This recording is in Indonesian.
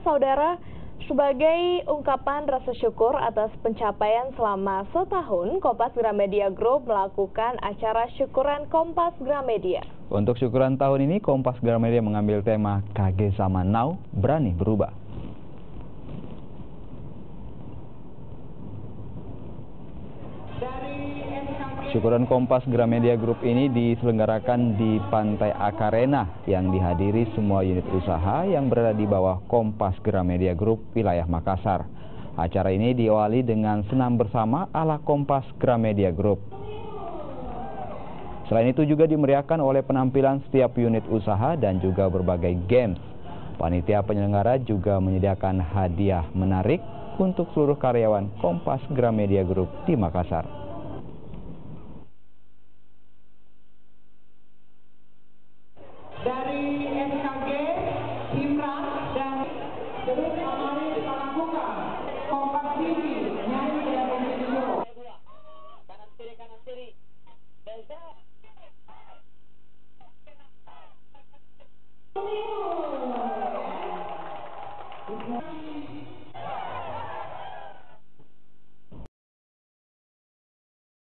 Saudara, sebagai ungkapan rasa syukur atas pencapaian selama setahun, Kompas Gramedia Group melakukan acara syukuran Kompas Gramedia. Untuk syukuran tahun ini, Kompas Gramedia mengambil tema KG Zaman Now, Berani Berubah. Syukuran Kompas Gramedia Group ini diselenggarakan di Pantai Akarena yang dihadiri semua unit usaha yang berada di bawah Kompas Gramedia Group wilayah Makassar. Acara ini diawali dengan senam bersama ala Kompas Gramedia Group. Selain itu juga dimeriahkan oleh penampilan setiap unit usaha dan juga berbagai games. Panitia penyelenggara juga menyediakan hadiah menarik untuk seluruh karyawan Kompas Gramedia Group di Makassar. Dari SKG, Himran, dan Gedung Amari Pangakuka, Kompas TV, nyanyi dan video. Kanan kiri. Beza.